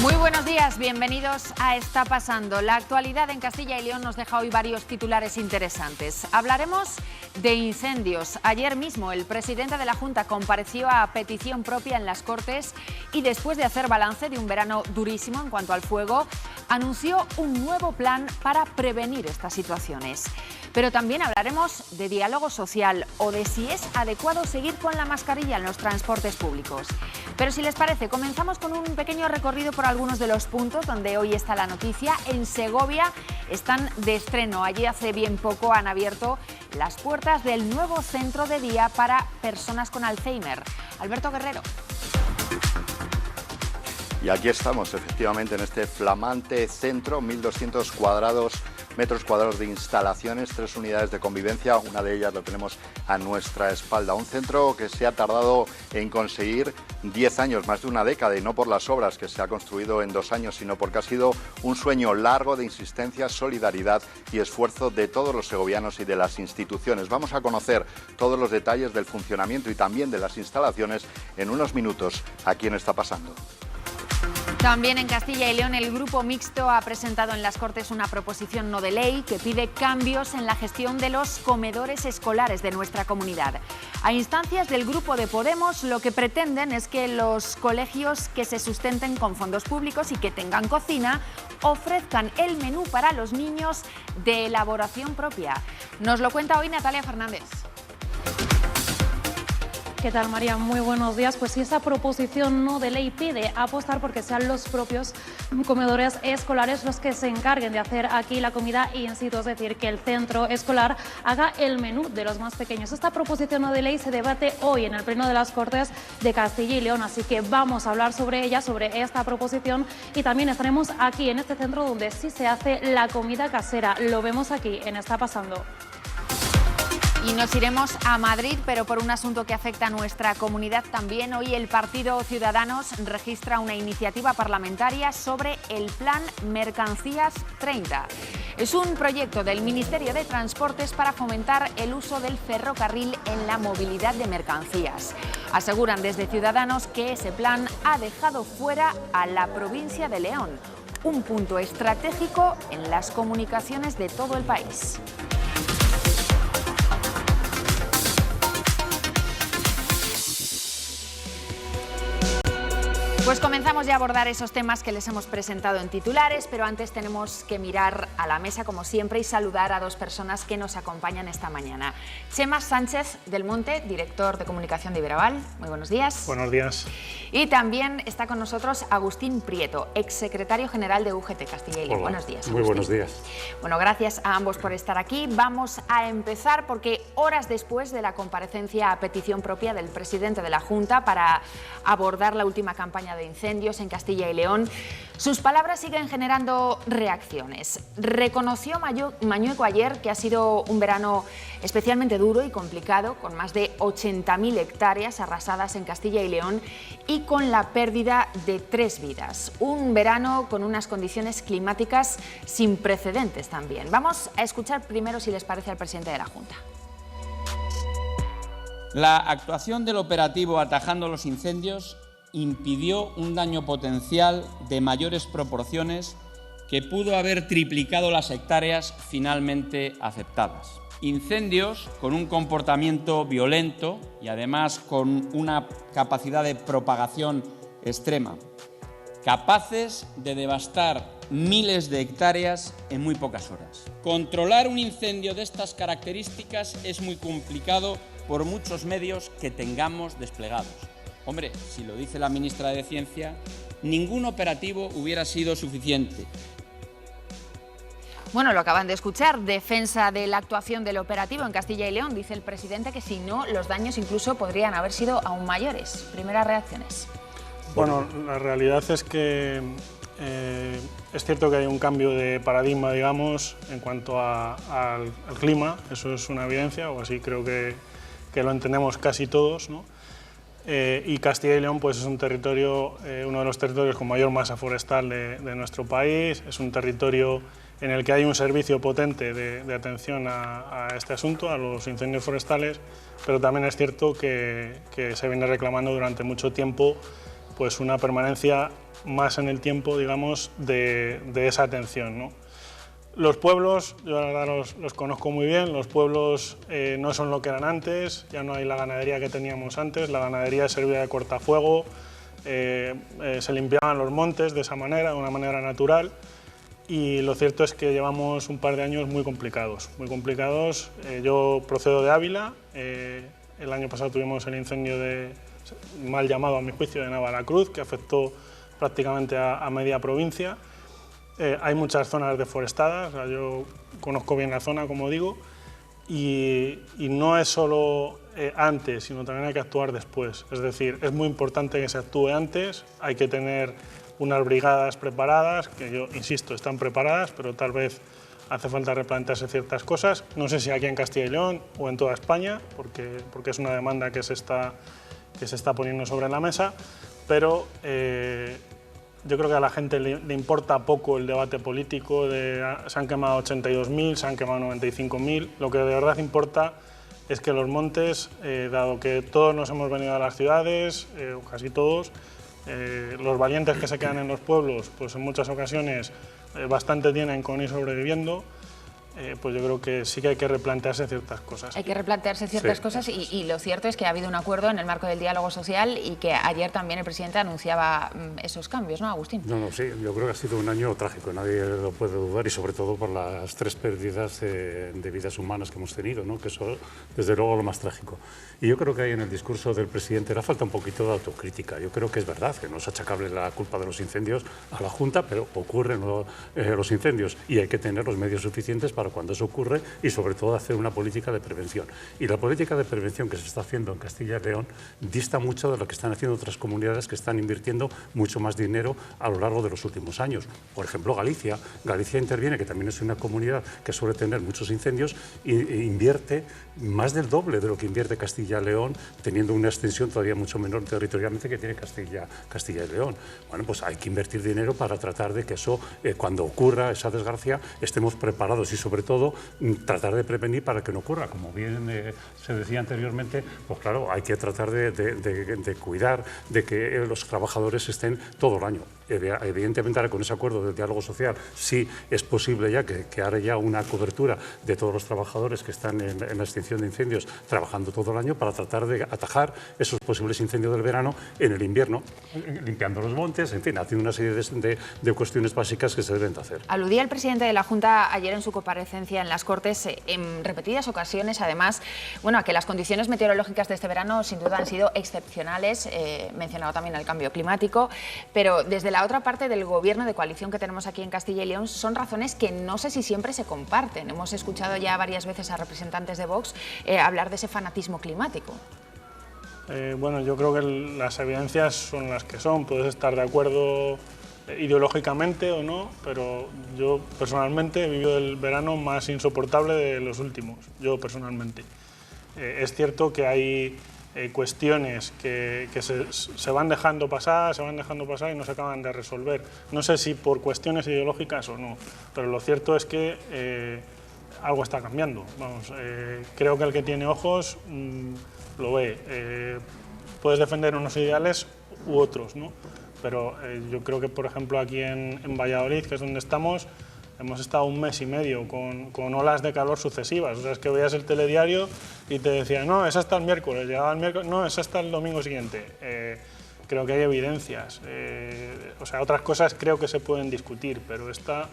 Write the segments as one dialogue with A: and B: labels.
A: Muy buenos días, bienvenidos a Está Pasando. La actualidad en Castilla y León nos deja hoy varios titulares interesantes. Hablaremos de incendios. Ayer mismo el presidente de la Junta compareció a petición propia en las Cortes y después de hacer balance de un verano durísimo en cuanto al fuego, anunció un nuevo plan para prevenir estas situaciones. Pero también hablaremos de diálogo social o de si es adecuado seguir con la mascarilla en los transportes públicos. Pero si les parece, comenzamos con un pequeño recorrido por algunos de los puntos donde hoy está la noticia. En Segovia están de estreno. Allí hace bien poco han abierto las puertas del nuevo centro de día para personas con Alzheimer. Alberto Guerrero.
B: Y aquí estamos, efectivamente, en este flamante centro, 1.200 metros cuadrados de instalaciones, 3 unidades de convivencia, una de ellas la tenemos a nuestra espalda. Un centro que se ha tardado en conseguir 10 años, más de una década, y no por las obras que se ha construido en 2 años, sino porque ha sido un sueño largo de insistencia, solidaridad y esfuerzo de todos los segovianos y de las instituciones. Vamos a conocer todos los detalles del funcionamiento y también de las instalaciones en unos minutos aquí en Está Pasando.
A: También en Castilla y León el Grupo Mixto ha presentado en las Cortes una proposición no de ley que pide cambios en la gestión de los comedores escolares de nuestra comunidad. A instancias del Grupo de Podemos, lo que pretenden es que los colegios que se sustenten con fondos públicos y que tengan cocina ofrezcan el menú para los niños de elaboración propia. Nos lo cuenta hoy Natalia Fernández.
C: ¿Qué tal, María? Muy buenos días. Pues si esa proposición no de ley pide apostar porque sean los propios comedores escolares los que se encarguen de hacer aquí la comida in situ, es decir, que el centro escolar haga el menú de los más pequeños. Esta proposición no de ley se debate hoy en el Pleno de las Cortes de Castilla y León, así que vamos a hablar sobre ella, sobre esta proposición, y también estaremos aquí en este centro donde sí se hace la comida casera. Lo vemos aquí en Está Pasando.
A: Y nos iremos a Madrid, pero por un asunto que afecta a nuestra comunidad también. Hoy el Partido Ciudadanos registra una iniciativa parlamentaria sobre el Plan Mercancías 30. Es un proyecto del Ministerio de Transportes para fomentar el uso del ferrocarril en la movilidad de mercancías. Aseguran desde Ciudadanos que ese plan ha dejado fuera a la provincia de León, un punto estratégico en las comunicaciones de todo el país. Pues comenzamos ya a abordar esos temas que les hemos presentado en titulares, pero antes tenemos que mirar a la mesa, como siempre, y saludar a 2 personas que nos acompañan esta mañana. Chema Sánchez del Monte, director de comunicación de Iberaval. Muy buenos días.
D: Buenos días.
A: Y también está con nosotros Agustín Prieto, exsecretario general de UGT Castilla y León. Buenos días, Agustín.
D: Muy buenos días.
A: Bueno, gracias a ambos por estar aquí. Vamos a empezar porque horas después de la comparecencia a petición propia del presidente de la Junta para abordar la última campaña de incendios en Castilla y León, sus palabras siguen generando reacciones. Reconoció Mañueco ayer que ha sido un verano especialmente duro y complicado, con más de 80.000 hectáreas arrasadas en Castilla y León y con la pérdida de 3 vidas. Un verano con unas condiciones climáticas sin precedentes también. Vamos a escuchar primero, si les parece, al presidente de la Junta.
E: La actuación del operativo atajando los incendios impidió un daño potencial de mayores proporciones que pudo haber triplicado las hectáreas finalmente aceptadas. Incendios con un comportamiento violento y además con una capacidad de propagación extrema, capaces de devastar miles de hectáreas en muy pocas horas. Controlar un incendio de estas características es muy complicado por muchos medios que tengamos desplegados. Hombre, si lo dice la ministra de Ciencia, ningún operativo hubiera sido suficiente.
A: Bueno, lo acaban de escuchar, defensa de la actuación del operativo en Castilla y León. Dice el presidente que si no, los daños incluso podrían haber sido aún mayores. Primeras reacciones.
D: Bueno, la realidad es que es cierto que hay un cambio de paradigma, digamos, en cuanto al clima. Eso es una evidencia, o así creo que lo entendemos casi todos, ¿no? Y Castilla y León pues, es un territorio, uno de los territorios con mayor masa forestal de nuestro país. Es un territorio en el que hay un servicio potente de atención a este asunto, a los incendios forestales, pero también es cierto que se viene reclamando durante mucho tiempo pues una permanencia más en el tiempo, digamos, de esa atención, ¿no? Los pueblos, yo la verdad los conozco muy bien, los pueblos no son lo que eran antes, ya no hay la ganadería que teníamos antes, la ganadería servía de cortafuego, se limpiaban los montes de esa manera, de una manera natural, y lo cierto es que llevamos un par de años muy complicados, muy complicados. Yo procedo de Ávila, el año pasado tuvimos el incendio mal llamado a mi juicio de Navalacruz, que afectó prácticamente a media provincia. Hay muchas zonas deforestadas, o sea, yo conozco bien la zona, como digo, y no es solo antes, sino también hay que actuar después. Es decir, es muy importante que se actúe antes, hay que tener unas brigadas preparadas, que yo insisto, están preparadas, pero tal vez hace falta replantearse ciertas cosas. No sé si aquí en Castilla y León o en toda España, porque es una demanda que se está poniendo sobre la mesa, pero yo creo que a la gente le importa poco el debate político, se han quemado 82.000, se han quemado 95.000, lo que de verdad importa es que los montes, dado que todos nos hemos venido a las ciudades, casi todos, los valientes que se quedan en los pueblos, pues en muchas ocasiones bastante tienen con ir sobreviviendo. Pues yo creo que sí que hay que replantearse ciertas cosas.
A: Hay que replantearse ciertas cosas y lo cierto es que ha habido un acuerdo en el marco del diálogo social y que ayer también el presidente anunciaba esos cambios, ¿no, Agustín?
F: No, sí, yo creo que ha sido un año trágico, nadie lo puede dudar, y sobre todo por las 3 pérdidas de vidas humanas que hemos tenido, ¿no? Que eso desde luego lo más trágico. Y yo creo que ahí en el discurso del presidente le falta un poquito de autocrítica. Yo creo que es verdad que no es achacable la culpa de los incendios a la Junta, pero ocurren los incendios y hay que tener los medios suficientes para cuando eso ocurre y sobre todo hacer una política de prevención. Y la política de prevención que se está haciendo en Castilla y León dista mucho de lo que están haciendo otras comunidades que están invirtiendo mucho más dinero a lo largo de los últimos años. Por ejemplo, Galicia interviene, que también es una comunidad que suele tener muchos incendios, e invierte más del doble de lo que invierte Castilla y León, teniendo una extensión todavía mucho menor territorialmente que tiene Castilla y León. Bueno, pues hay que invertir dinero para tratar de que eso, cuando ocurra esa desgracia, estemos preparados y sobre todo tratar de prevenir para que no ocurra. Como bien se decía anteriormente, pues claro, hay que tratar de cuidar de que los trabajadores estén todo el año. Evidentemente ahora con ese acuerdo del diálogo social sí es posible ya que haya ya una cobertura de todos los trabajadores que están en la extinción de incendios trabajando todo el año para tratar de atajar esos posibles incendios del verano en el invierno, limpiando los montes, en fin, haciendo una serie de cuestiones básicas que se deben de hacer.
A: Aludía el presidente de la Junta ayer en su comparecencia en las Cortes en repetidas ocasiones, además, bueno, a que las condiciones meteorológicas de este verano sin duda han sido excepcionales, mencionado también el cambio climático, pero desde la otra parte del gobierno de coalición que tenemos aquí en Castilla y León son razones que no sé si siempre se comparten. Hemos escuchado ya varias veces a representantes de Vox hablar de ese fanatismo climático.
D: Bueno, yo creo que las evidencias son las que son. Puedes estar de acuerdo ideológicamente o no, pero yo personalmente he vivido el verano más insoportable de los últimos, yo personalmente. Es cierto que hay cuestiones que se van dejando pasar y no se acaban de resolver. No sé si por cuestiones ideológicas o no, pero lo cierto es que algo está cambiando. Vamos, creo que el que tiene ojos lo ve. Puedes defender unos ideales u otros, ¿no? Pero yo creo que, por ejemplo, aquí en Valladolid, que es donde estamos, hemos estado un mes y medio con olas de calor sucesivas. O sea, es que veías el telediario y te decían, no, es hasta el miércoles, llegaba el miércoles, no, es hasta el domingo siguiente. Creo que hay evidencias. O sea, otras cosas creo que se pueden discutir, pero esta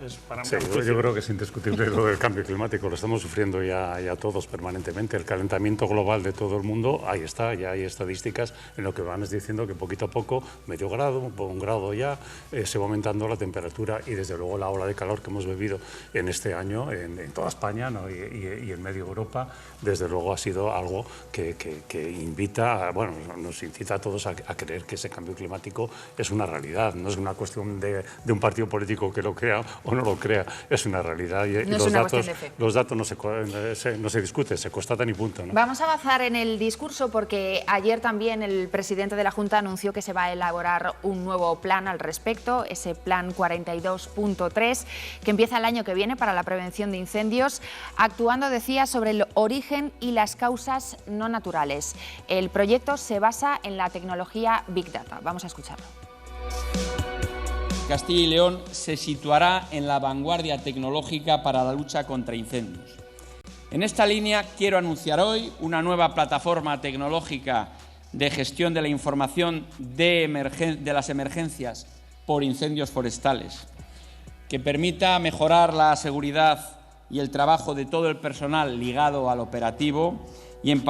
D: es para mí.
F: Sí, yo creo que es indiscutible lo del cambio climático, lo estamos sufriendo ya todos permanentemente. El calentamiento global de todo el mundo, ahí está, ya hay estadísticas en lo que van diciendo que poquito a poco, medio grado, un grado ya, se va aumentando la temperatura y desde luego la ola de calor que hemos vivido en este año en toda España, ¿no? y en medio Europa, desde luego ha sido algo que invita, bueno, nos incita a todos a creer que ese cambio climático es una realidad, no es una cuestión de un partido político que lo crea o no lo crea, es una realidad y
A: No es una cuestión de fe.
F: los datos no se discuten, se constatan y punto, ¿no?
A: Vamos a avanzar en el discurso porque ayer también el presidente de la Junta anunció que se va a elaborar un nuevo plan al respecto, ese plan 42.3, que empieza el año que viene para la prevención de incendios, actuando, decía, sobre el origen y las causas no naturales. El proyecto se basa en la tecnología Big Data. Vamos a escucharlo.
E: Castilla y León se situará en la vanguardia tecnológica para la lucha contra incendios. En esta línea quiero anunciar hoy una nueva plataforma tecnológica de gestión de la información de las emergencias por incendios forestales, que permita mejorar la seguridad y el trabajo de todo el personal ligado al operativo y en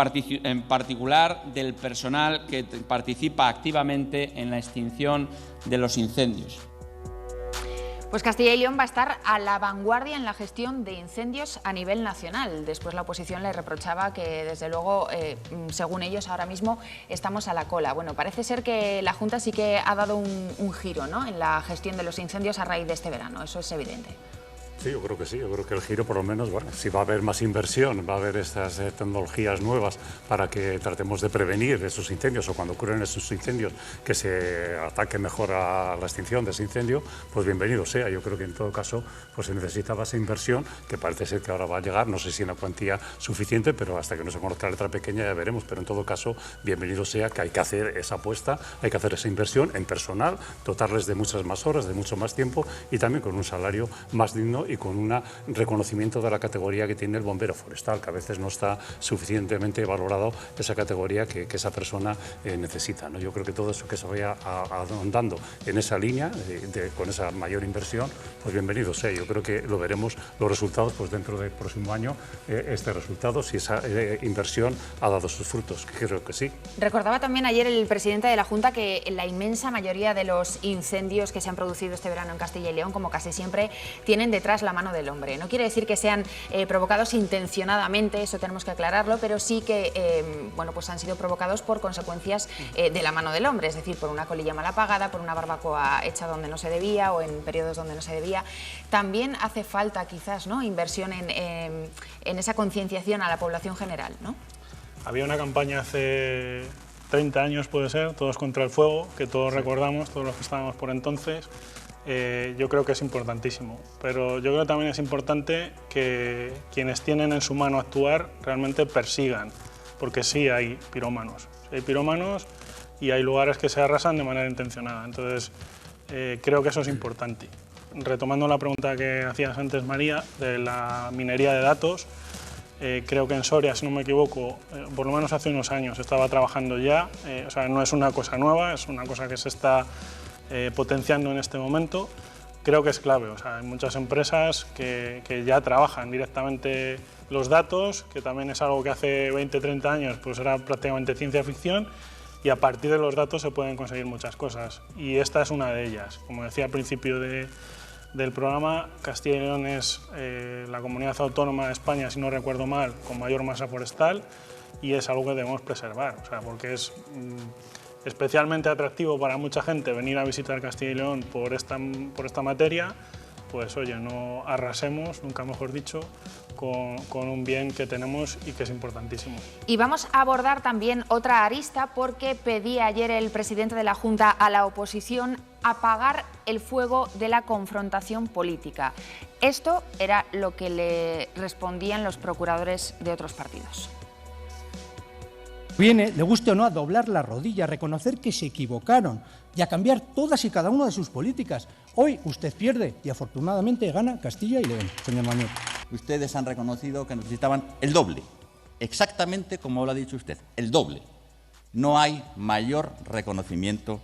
E: particular del personal que participa activamente en la extinción de los incendios.
A: Pues Castilla y León va a estar a la vanguardia en la gestión de incendios a nivel nacional. Después la oposición le reprochaba que, desde luego, según ellos, ahora mismo estamos a la cola. Bueno, parece ser que la Junta sí que ha dado un giro, ¿no?, en la gestión de los incendios a raíz de este verano. Eso es evidente.
F: Sí, yo creo que sí. Yo creo que el giro, por lo menos, bueno, si va a haber más inversión, va a haber estas tecnologías nuevas para que tratemos de prevenir esos incendios o cuando ocurren esos incendios que se ataque mejor a la extinción de ese incendio, pues bienvenido sea. Yo creo que en todo caso pues se necesitaba esa inversión que parece ser que ahora va a llegar, no sé si en la cuantía suficiente, pero hasta que no se conozca la letra pequeña ya veremos, pero en todo caso bienvenido sea, que hay que hacer esa apuesta, hay que hacer esa inversión en personal, dotarles de muchas más horas, de mucho más tiempo y también con un salario más digno y con un reconocimiento de la categoría que tiene el bombero forestal, que a veces no está suficientemente valorado esa categoría que esa persona necesita, ¿no? Yo creo que todo eso que se vaya ahondando en esa línea, con esa mayor inversión, pues bienvenido sea. Yo creo que lo veremos los resultados pues dentro del próximo año, este resultado, si esa inversión ha dado sus frutos, que creo que sí.
A: Recordaba también ayer el presidente de la Junta que la inmensa mayoría de los incendios que se han producido este verano en Castilla y León, como casi siempre, tienen detrás la mano del hombre. No quiere decir que sean provocados intencionadamente, eso tenemos que aclararlo, pero sí que bueno, pues han sido provocados por consecuencias de la mano del hombre, es decir, por una colilla mal apagada, por una barbacoa hecha donde no se debía o en periodos donde no se debía. También hace falta quizás, ¿no?, inversión en esa concienciación a la población general, ¿no?
D: Había una campaña hace 30 años, puede ser, Todos contra el fuego, que todos recordamos, todos los que estábamos por entonces. Yo creo que es importantísimo, pero yo creo que también es importante que quienes tienen en su mano actuar realmente persigan, porque sí hay pirómanos y hay lugares que se arrasan de manera intencionada, entonces creo que eso es importante. Retomando la pregunta que hacías antes, María, de la minería de datos, creo que en Soria, si no me equivoco, por lo menos hace unos años estaba trabajando ya, o sea, no es una cosa nueva, es una cosa que se está potenciando en este momento. Creo que es clave, o sea, hay muchas empresas que ya trabajan directamente los datos, que también es algo que hace 20, 30 años pues era prácticamente ciencia ficción, y a partir de los datos se pueden conseguir muchas cosas, y esta es una de ellas. Como decía al principio del programa, Castilla y León es la comunidad autónoma de España, si no recuerdo mal, con mayor masa forestal, y es algo que debemos preservar, o sea, porque es especialmente atractivo para mucha gente venir a visitar Castilla y León por esta materia. Pues oye, no arrasemos, nunca mejor dicho, con un bien que tenemos y que es importantísimo.
A: Y vamos a abordar también otra arista, porque pedía ayer el presidente de la Junta a la oposición apagar el fuego de la confrontación política. Esto era lo que le respondían los procuradores de otros partidos.
G: Viene, le guste o no, a doblar la rodilla, a reconocer que se equivocaron y a cambiar todas y cada una de sus políticas. Hoy usted pierde y afortunadamente gana Castilla y León, señor Manuel.
H: Ustedes han reconocido que necesitaban el doble, exactamente como lo ha dicho usted, el doble. No hay mayor reconocimiento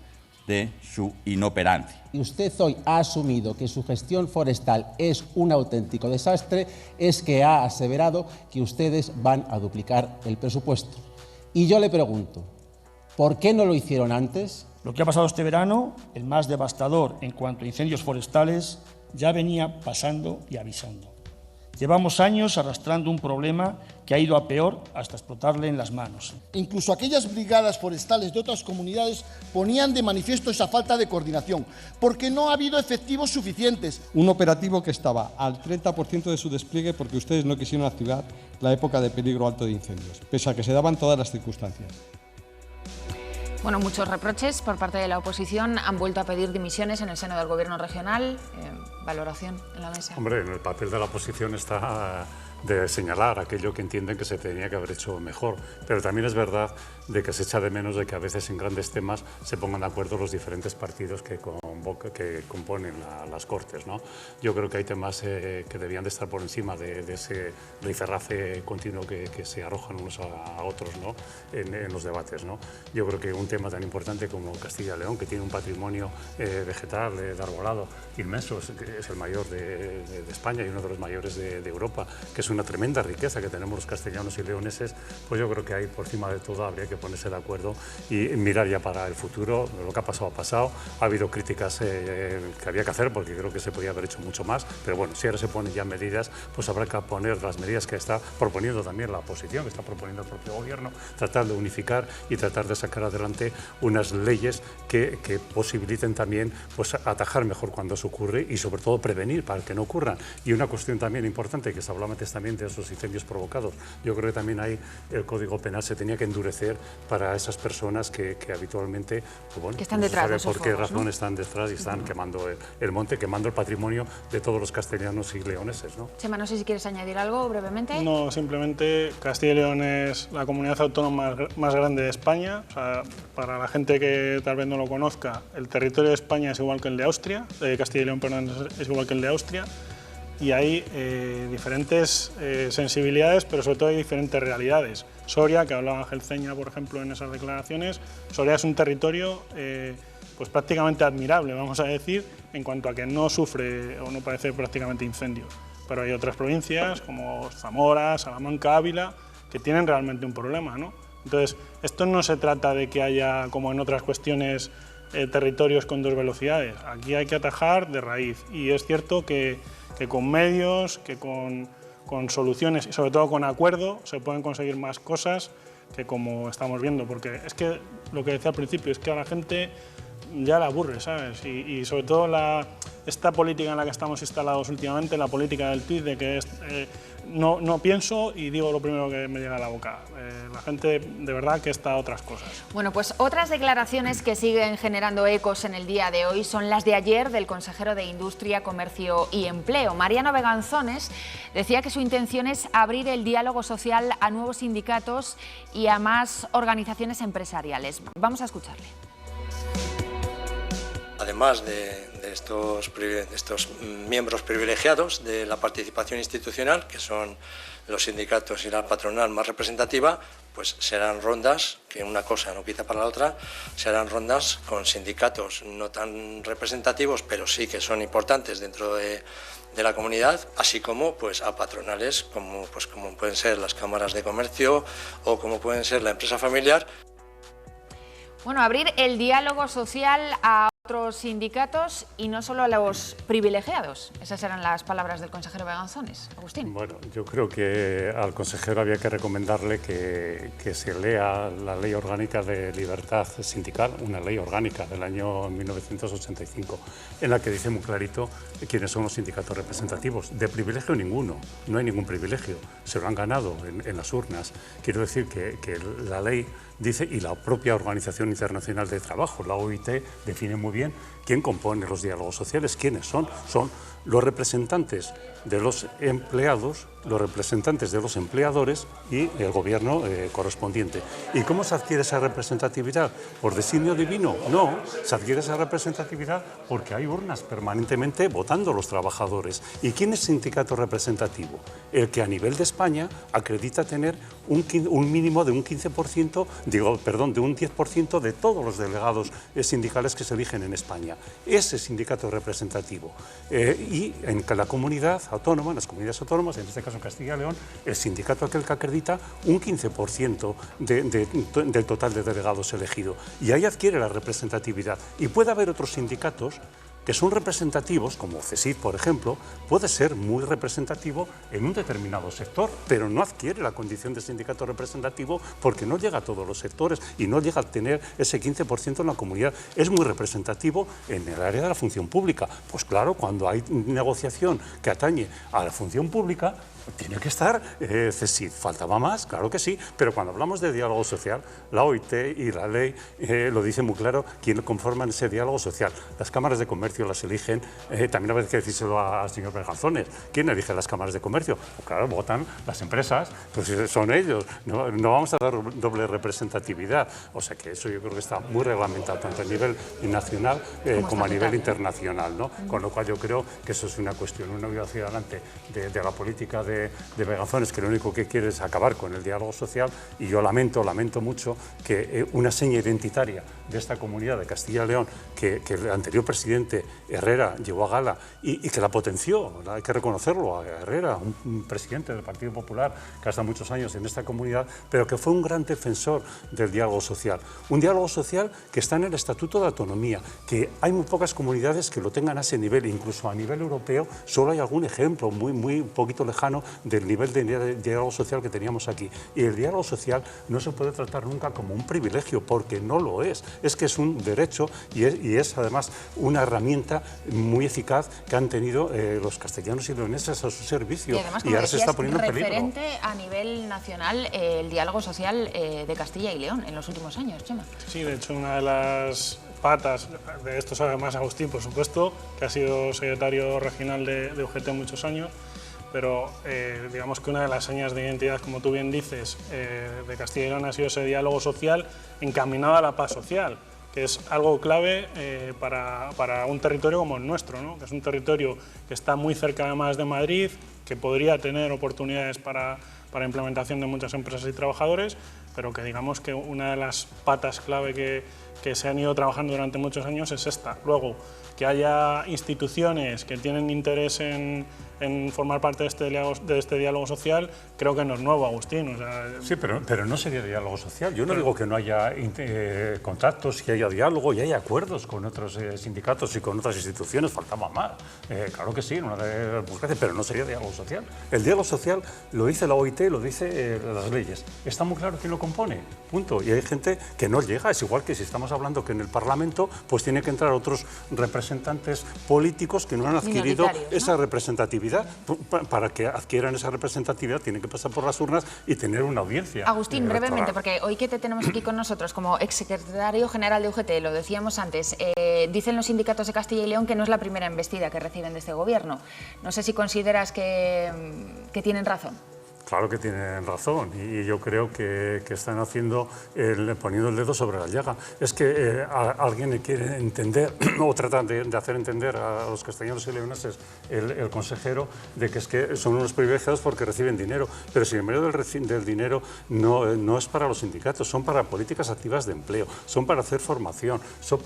H: de su inoperancia.
I: Y usted hoy ha asumido que su gestión forestal es un auténtico desastre, es que ha aseverado que ustedes van a duplicar el presupuesto. Y yo le pregunto, ¿por qué no lo hicieron antes?
J: Lo que ha pasado este verano, el más devastador en cuanto a incendios forestales, ya venía pasando y avisando. Llevamos años arrastrando un problema que ha ido a peor hasta explotarle en las manos.
K: Incluso aquellas brigadas forestales de otras comunidades ponían de manifiesto esa falta de coordinación, porque no ha habido efectivos suficientes.
L: Un operativo que estaba al 30% de su despliegue porque ustedes no quisieron activar la época de peligro alto de incendios, pese a que se daban todas las circunstancias.
A: Bueno, muchos reproches por parte de la oposición. Han vuelto a pedir dimisiones en el seno del Gobierno regional. Valoración en la mesa.
F: Hombre, en el papel de la oposición está de señalar aquello que entienden que se tenía que haber hecho mejor. Pero también es verdad de que se echa de menos de que a veces en grandes temas se pongan de acuerdo los diferentes partidos que componen las Cortes, ¿no? Yo creo que hay temas que debían de estar por encima de ese rifirrafe continuo que se arrojan unos a otros, ¿no? en los debates, ¿no? Yo creo que un tema tan importante como Castilla y León, que tiene un patrimonio vegetal de arbolado inmenso, es el mayor de España y uno de los mayores de Europa, que es una tremenda riqueza que tenemos los castellanos y leoneses, pues yo creo que ahí por encima de todo habría que ponerse de acuerdo y mirar ya para el futuro. Lo que ha pasado. Ha habido críticas que había que hacer porque creo que se podía haber hecho mucho más, pero bueno, si ahora se ponen ya medidas, pues habrá que poner las medidas que está proponiendo también la oposición, que está proponiendo el propio gobierno, tratar de unificar y tratar de sacar adelante unas leyes que posibiliten también pues atajar mejor cuando se ocurre y sobre todo prevenir para que no ocurran. Y una cuestión también importante que se hablaba antes también de esos incendios provocados. Yo creo que también ahí el Código Penal se tenía que endurecer para esas personas que habitualmente, pues bueno,
A: que están detrás de esos
F: por qué
A: fuegos,
F: razón
A: ¿no?
F: están detrás y están quemando el monte, quemando el patrimonio de todos los castellanos y leoneses, ¿no?
A: Chema, no sé si quieres añadir algo brevemente.
D: No, simplemente Castilla y León es la comunidad autónoma más grande de España. O sea, para la gente que tal vez no lo conozca, el territorio de España es igual que el de Austria, Castilla y León, perdón, es igual que el de Austria. Y hay diferentes sensibilidades, pero sobre todo hay diferentes realidades. Soria, que hablaba Ángel Ceña, por ejemplo, en esas declaraciones, Soria es un territorio pues prácticamente admirable, vamos a decir, en cuanto a que no sufre o no padece prácticamente incendios. Pero hay otras provincias como Zamora, Salamanca, Ávila, que tienen realmente un problema, ¿no? Entonces, esto no se trata de que haya, como en otras cuestiones, territorios con dos velocidades. Aquí hay que atajar de raíz. Y es cierto que con medios, que con soluciones y sobre todo con acuerdo se pueden conseguir más cosas que como estamos viendo, porque es que lo que decía al principio es que a la gente ya la aburre, ¿sabes? Y sobre todo esta política en la que estamos instalados últimamente, la política del tuit, de que no pienso y digo lo primero que me llega a la boca. La gente de verdad que está a otras cosas.
A: Bueno, pues otras declaraciones que siguen generando ecos en el día de hoy son las de ayer del consejero de Industria, Comercio y Empleo. Mariano Beganzones decía que su intención es abrir el diálogo social a nuevos sindicatos y a más organizaciones empresariales. Vamos a escucharle.
M: Además de estos miembros privilegiados de la participación institucional, que son los sindicatos y la patronal más representativa, pues serán rondas, que una cosa no quita para la otra, serán rondas con sindicatos no tan representativos, pero sí que son importantes dentro de la comunidad, así como pues a patronales como pueden ser las cámaras de comercio o como pueden ser la empresa familiar.
A: Bueno, abrir el diálogo social a otros sindicatos y no solo a los privilegiados. Esas eran las palabras del consejero Beganzones. Agustín.
F: Bueno, yo creo que al consejero había que recomendarle que se lea la Ley Orgánica de Libertad Sindical, una ley orgánica del año 1985, en la que dice muy clarito quiénes son los sindicatos representativos. De privilegio ninguno, no hay ningún privilegio, se lo han ganado en las urnas. Quiero decir que la ley dice, y la propia Organización Internacional de Trabajo, la OIT, define muy bien quién compone los diálogos sociales, quiénes son. Son los representantes de los empleados, los representantes de los empleadores y el gobierno correspondiente. ¿Y cómo se adquiere esa representatividad? ¿Por designio divino? No, se adquiere esa representatividad porque hay urnas permanentemente votando los trabajadores. ¿Y quién es sindicato representativo? El que a nivel de España acredita tener un mínimo de un 15%, de un 10% de todos los delegados sindicales que se eligen en España. Ese sindicato representativo. Y en la comunidad autónoma, en las comunidades autónomas, en este caso Castilla y León, el sindicato aquel que acredita un 15% del total de delegados elegidos. Y ahí adquiere la representatividad. Y puede haber otros sindicatos que son representativos, como CESIF, por ejemplo, puede ser muy representativo en un determinado sector, pero no adquiere la condición de sindicato representativo porque no llega a todos los sectores y no llega a tener ese 15% en la comunidad. Es muy representativo en el área de la función pública. Pues claro, cuando hay negociación que atañe a la función pública, tiene que estar CESIF. ¿Faltaba más? Claro que sí, pero cuando hablamos de diálogo social, la OIT y la ley lo dicen muy claro, quién conforman ese diálogo social. Las cámaras de comercio las eligen, también hay que decírselo al señor Berganzones. ¿Quién elige las cámaras de comercio? Pues claro, votan las empresas, pues son ellos. No vamos a dar doble representatividad. O sea que eso yo creo que está muy reglamentado, tanto a nivel nacional como a nivel internacional, ¿no? Con lo cual yo creo que eso es una cuestión, una vida hacia adelante de la política de Berganzones, que lo único que quiere es acabar con el diálogo social, y yo lamento mucho que una seña identitaria de esta comunidad de Castilla y León, que el anterior presidente Herrera llevó a gala y que la potenció, hay que reconocerlo, a Herrera, un presidente del Partido Popular que ha estado muchos años en esta comunidad, pero que fue un gran defensor del diálogo social. Un diálogo social que está en el Estatuto de Autonomía, que hay muy pocas comunidades que lo tengan a ese nivel, incluso a nivel europeo solo hay algún ejemplo muy poquito lejano del nivel de diálogo social que teníamos aquí. Y el diálogo social no se puede tratar nunca como un privilegio, porque no lo es que es un derecho y es además una herramienta muy eficaz que han tenido los castellanos y leoneses a su servicio,
A: y además,
F: ahora se está poniendo en peligro.
A: Referente a nivel nacional el diálogo social de Castilla y León en los últimos años, Chema.
D: Sí, de hecho una de las patas de esto sabe más Agustín, por supuesto, que ha sido secretario regional de UGT muchos años, pero digamos que una de las señas de identidad, como tú bien dices, de Castilla y León ha sido ese diálogo social encaminado a la paz social, que es algo clave para un territorio como el nuestro, ¿no? Que es un territorio que está muy cerca además de Madrid, que podría tener oportunidades para implementación de muchas empresas y trabajadores, pero que digamos que una de las patas clave que se han ido trabajando durante muchos años es esta. Luego, que haya instituciones que tienen interés en formar parte de este diálogo social, creo que no es nuevo, Agustín. O sea,
F: sí, pero no sería diálogo social. Yo no digo que no haya contactos, que haya diálogo y haya acuerdos con otros sindicatos y con otras instituciones, faltaba más. Claro que sí, pero no sería diálogo social. El diálogo social lo dice la OIT, lo dice las leyes. Está muy claro quién lo compone, punto. Y hay gente que no llega, es igual que si estamos hablando que en el Parlamento pues tiene que entrar otros representantes políticos que no han adquirido esa representatividad. Para que adquieran esa representatividad tienen que pasar por las urnas y tener una audiencia.
A: Agustín, brevemente, porque hoy que te tenemos aquí con nosotros como exsecretario general de UGT, lo decíamos antes, dicen los sindicatos de Castilla y León que no es la primera embestida que reciben de este gobierno. No sé si consideras que tienen razón.
F: Claro que tienen razón y yo creo que están poniendo el dedo sobre la llaga. Es que alguien quiere entender o trata de hacer entender a los castellanos y leoneses, el consejero, de que es que son unos privilegiados porque reciben dinero, pero sin embargo del dinero no es para los sindicatos, son para políticas activas de empleo, son para hacer formación, son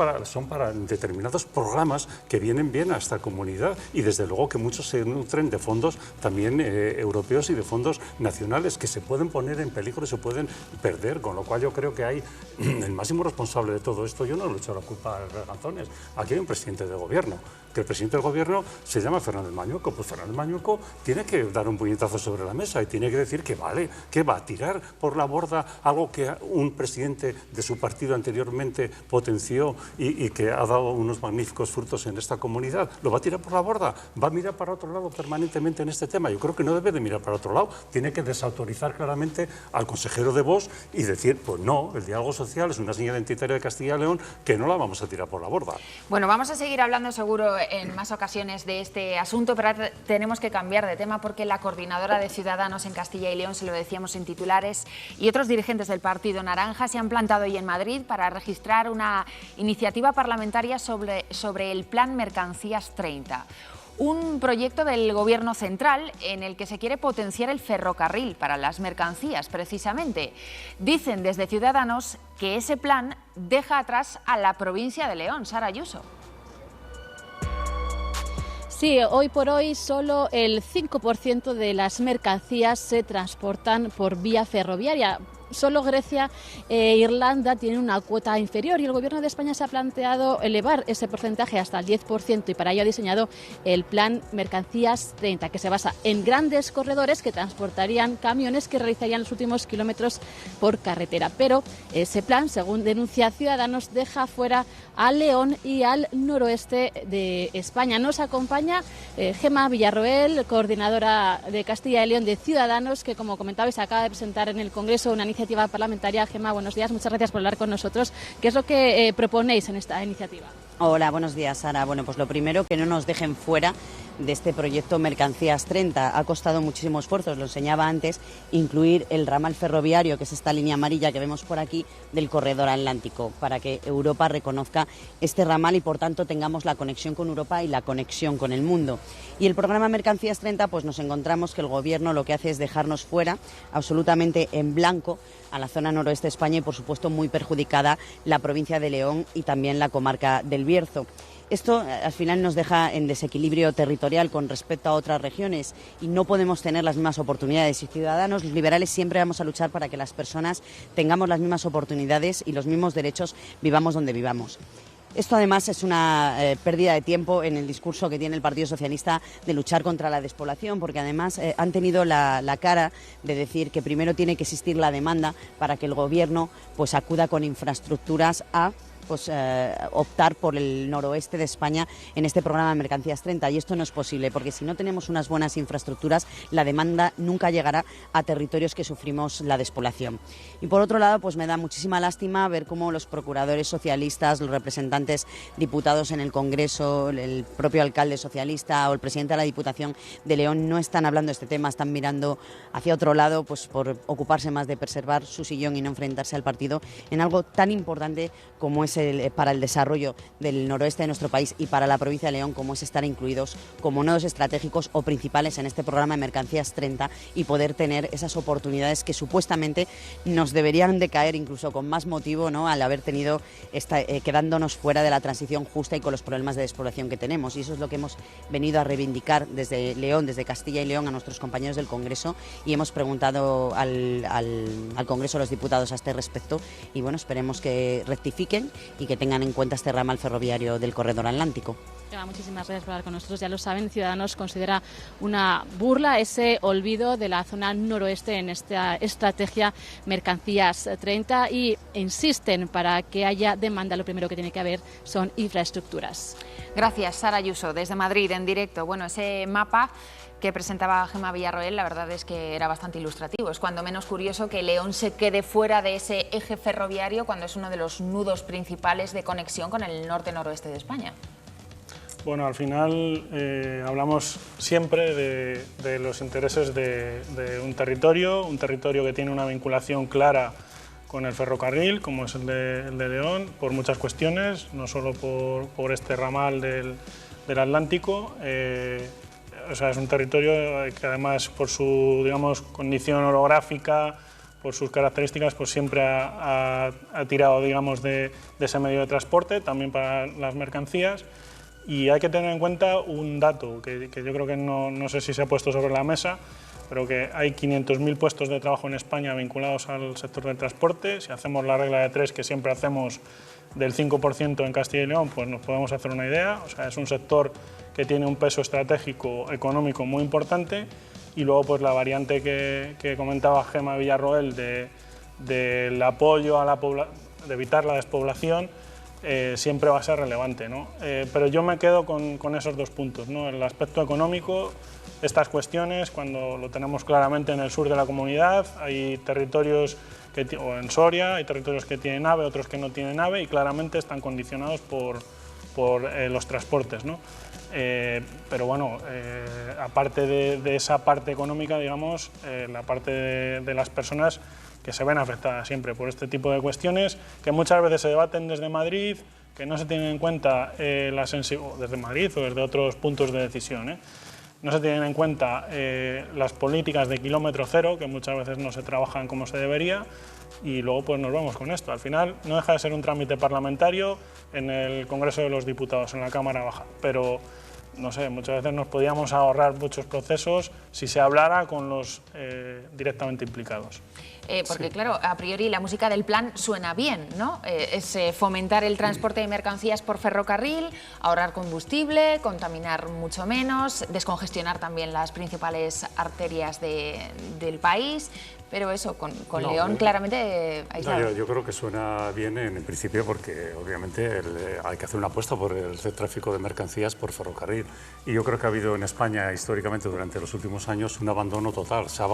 F: para determinados programas que vienen bien a esta comunidad y desde luego que muchos se nutren de fondos también europeos y de fondos nacionales que se pueden poner en peligro y se pueden perder, con lo cual yo creo que hay el máximo responsable de todo esto. Yo no le echo la culpa a Berganzones, aquí hay un presidente de gobierno, que el presidente del gobierno se llama Fernández Mañueco, pues Fernández Mañueco tiene que dar un puñetazo sobre la mesa y tiene que decir que vale, que va a tirar por la borda algo que un presidente de su partido anteriormente potenció y que ha dado unos magníficos frutos en esta comunidad, lo va a tirar por la borda, va a mirar para otro lado permanentemente en este tema. Yo creo que no debe de mirar para otro lado, tiene que desautorizar claramente al consejero de Vox y decir, pues no, el diálogo social es una señal identitaria de Castilla y León que no la vamos a tirar por la borda.
A: Bueno, vamos a seguir hablando seguro en más ocasiones de este asunto, pero ahora tenemos que cambiar de tema porque la coordinadora de Ciudadanos en Castilla y León, se lo decíamos en titulares, y otros dirigentes del Partido Naranja se han plantado hoy en Madrid para registrar una iniciativa parlamentaria sobre el Plan Mercancías 30. Un proyecto del Gobierno central en el que se quiere potenciar el ferrocarril para las mercancías, precisamente. Dicen desde Ciudadanos que ese plan deja atrás a la provincia de León. Sara Ayuso.
N: Sí, hoy por hoy solo el 5% de las mercancías se transportan por vía ferroviaria. solo Grecia e Irlanda tienen una cuota inferior y el Gobierno de España se ha planteado elevar ese porcentaje hasta el 10% y para ello ha diseñado el plan Mercancías 30, que se basa en grandes corredores que transportarían camiones que realizarían los últimos kilómetros por carretera. Pero ese plan, según denuncia Ciudadanos, deja fuera a León y al noroeste de España. Nos acompaña Gemma Villarroel, coordinadora de Castilla y León de Ciudadanos, que, como comentabais, acaba de presentar en el Congreso una iniciativa parlamentaria. Gemma, buenos días, muchas gracias por hablar con nosotros. ¿Qué es lo que proponéis en esta iniciativa?
O: Hola, buenos días, Sara. Bueno, pues lo primero, que no nos dejen fuera de este proyecto Mercancías 30. Ha costado muchísimo esfuerzo, os lo enseñaba antes, incluir el ramal ferroviario, que es esta línea amarilla que vemos por aquí, del corredor atlántico, para que Europa reconozca este ramal y, por tanto, tengamos la conexión con Europa y la conexión con el mundo. Y el programa Mercancías 30, pues nos encontramos que el Gobierno lo que hace es dejarnos fuera, absolutamente en blanco, a la zona noroeste de España y, por supuesto, muy perjudicada la provincia de León y también la comarca del Bierzo. Esto al final nos deja en desequilibrio territorial con respecto a otras regiones y no podemos tener las mismas oportunidades. Y Ciudadanos, los liberales, siempre vamos a luchar para que las personas tengamos las mismas oportunidades y los mismos derechos, vivamos donde vivamos. Esto además es una pérdida de tiempo en el discurso que tiene el Partido Socialista de luchar contra la despoblación, porque además han tenido la cara de decir que primero tiene que existir la demanda para que el Gobierno pues acuda con infraestructuras a optar por el noroeste de España en este programa de Mercancías 30, y esto no es posible porque si no tenemos unas buenas infraestructuras la demanda nunca llegará a territorios que sufrimos la despoblación. Y por otro lado, pues me da muchísima lástima ver cómo los procuradores socialistas, los representantes diputados en el Congreso, el propio alcalde socialista o el presidente de la Diputación de León no están hablando de este tema, están mirando hacia otro lado pues por ocuparse más de preservar su sillón y no enfrentarse al partido en algo tan importante como es para el desarrollo del noroeste de nuestro país y para la provincia de León, como es estar incluidos como nodos estratégicos o principales en este programa de Mercancías 30 y poder tener esas oportunidades que supuestamente nos deberían de caer incluso con más motivo, ¿no?, al haber tenido quedándonos fuera de la transición justa y con los problemas de despoblación que tenemos. Y eso es lo que hemos venido a reivindicar desde León, desde Castilla y León, a nuestros compañeros del Congreso, y hemos preguntado al Congreso de los Diputados a este respecto y bueno, esperemos que rectifiquen y que tengan en cuenta este ramal ferroviario del corredor atlántico.
N: Muchísimas gracias por hablar con nosotros. Ya lo saben, Ciudadanos considera una burla ese olvido de la zona noroeste en esta estrategia Mercancías 30 y insisten, para que haya demanda lo primero que tiene que haber son infraestructuras.
A: Gracias, Sara Ayuso, desde Madrid en directo. Bueno, ese mapa que presentaba Gemma Villarroel, la verdad es que era bastante ilustrativo. Es cuando menos curioso que León se quede fuera de ese eje ferroviario cuando es uno de los nudos principales de conexión con el norte-noroeste de España.
D: Bueno, al final hablamos siempre de los intereses de un territorio que tiene una vinculación clara con el ferrocarril, como es el de León, por muchas cuestiones, no solo por este ramal del Atlántico. O sea, es un territorio que además por su, digamos, condición orográfica, por sus características, pues siempre ha tirado, digamos, de ese medio de transporte, también para las mercancías. Y hay que tener en cuenta un dato que yo creo que no sé si se ha puesto sobre la mesa, pero que hay 500.000 puestos de trabajo en España vinculados al sector del transporte. Si hacemos la regla de 3 que siempre hacemos del 5% en Castilla y León, pues nos podemos hacer una idea. O sea, es un sector que tiene un peso estratégico económico muy importante, y luego pues la variante que comentaba Gemma Villarroel del apoyo a de evitar la despoblación siempre va a ser relevante, ¿no? Pero yo me quedo con esos dos puntos, ¿no? El aspecto económico, estas cuestiones, cuando lo tenemos claramente en el sur de la comunidad, hay territorios o en Soria, hay territorios que tienen AVE, otros que no tienen AVE, y claramente están condicionados por los transportes, ¿no? Pero bueno, aparte de esa parte económica, digamos, la parte de las personas que se ven afectadas siempre por este tipo de cuestiones, que muchas veces se debaten desde Madrid, que no se tienen en cuenta desde Madrid o desde otros puntos de decisión, no se tienen en cuenta las políticas de kilómetro cero, que muchas veces no se trabajan como se debería, y luego pues nos vamos con esto. Al final no deja de ser un trámite parlamentario en el Congreso de los Diputados, en la Cámara Baja, pero no sé, muchas veces nos podíamos ahorrar muchos procesos si se hablara con los directamente implicados.
A: porque claro, a priori la música del plan suena bien, ¿no? Es fomentar el transporte de mercancías por ferrocarril, ahorrar combustible, contaminar mucho menos, descongestionar también las principales arterias del país. Pero eso, con León claramente aislado.
F: Yo creo que suena bien en principio porque obviamente hay que hacer una apuesta por el tráfico de mercancías por ferrocarril. Y yo creo que ha habido en España históricamente durante los últimos años un abandono total. Se ha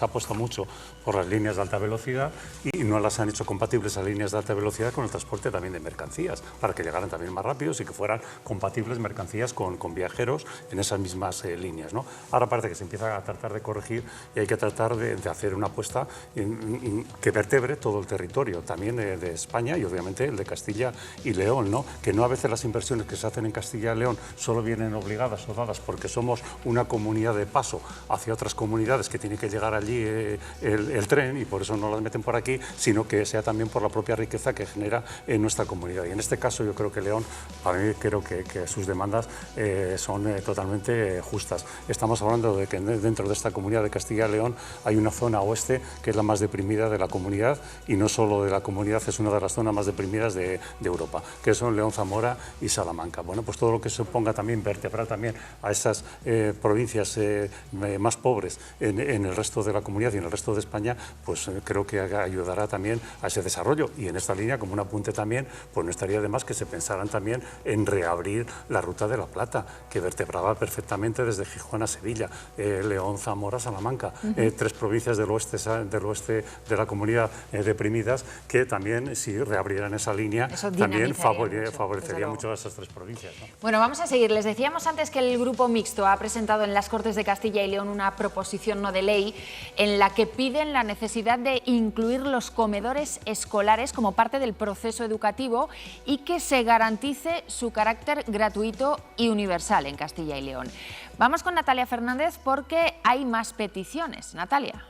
F: apuesto mucho por las líneas de alta velocidad y no las han hecho compatibles a líneas de alta velocidad con el transporte también de mercancías, para que llegaran también más rápidos y que fueran compatibles mercancías con viajeros en esas mismas líneas, ¿no? Ahora parece que se empieza a tratar de corregir y hay que tratar de hacer una apuesta que vertebre todo el territorio, también de España y obviamente el de Castilla y León, ¿no? Que no a veces las inversiones que se hacen en Castilla y León solo vienen obligadas o dadas porque somos una comunidad de paso hacia otras comunidades que tiene que llegar allí el tren y por eso no las meten por aquí, sino que sea también por la propia riqueza que genera en nuestra comunidad. Y en este caso yo creo que León, para mí creo que sus demandas son totalmente justas. Estamos hablando de que dentro de esta comunidad de Castilla y León hay una zona oeste que es la más deprimida de la comunidad y no solo de la comunidad, es una de las zonas más deprimidas de Europa, que son León, Zamora y Salamanca. Bueno, pues todo lo que se ponga también, vertebrar también a esas provincias más pobres en el resto de la comunidad y en el resto de España, pues creo que ayudará también a ese desarrollo. Y en esta línea, como un apunte también, pues no estaría de más que se pensaran también en reabrir la Ruta de la Plata, que vertebraba perfectamente desde Gijón a Sevilla, León, Zamora, Salamanca, tres provincias del oeste de la comunidad deprimidas, que también si reabrieran esa línea también favorecería mucho a esas tres provincias, ¿no?
A: Bueno, vamos a seguir. Les decíamos antes que el Grupo Mixto ha presentado en las Cortes de Castilla y León una proposición no de ley en la que piden la necesidad de incluir los comedores escolares como parte del proceso educativo y que se garantice su carácter gratuito y universal en Castilla y León. Vamos con Natalia Fernández porque hay más peticiones. Natalia.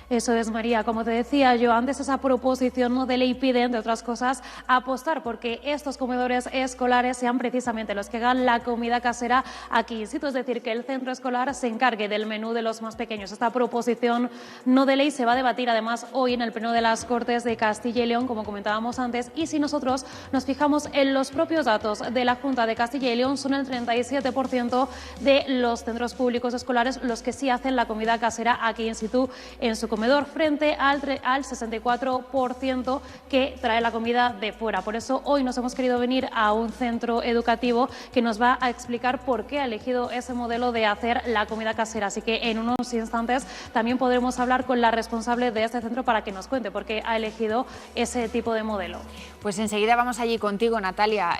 C: Eso es, María. Como te decía yo antes, esa proposición no de ley pide, entre otras cosas, apostar porque estos comedores escolares sean precisamente los que hagan la comida casera aquí in situ, es decir, que el centro escolar se encargue del menú de los más pequeños. Esta proposición no de ley se va a debatir además hoy en el Pleno de las Cortes de Castilla y León, como comentábamos antes, y si nosotros nos fijamos en los propios datos de la Junta de Castilla y León, son el 37% de los centros públicos escolares los que sí hacen la comida casera aquí in situ en su comedor, frente al 64% que trae la comida de fuera. Por eso hoy nos hemos querido venir a un centro educativo que nos va a explicar por qué ha elegido ese modelo de hacer la comida casera. Así que en unos instantes también podremos hablar con la responsable de este centro para que nos cuente por qué ha elegido ese tipo de modelo.
A: Pues enseguida vamos allí contigo, Natalia.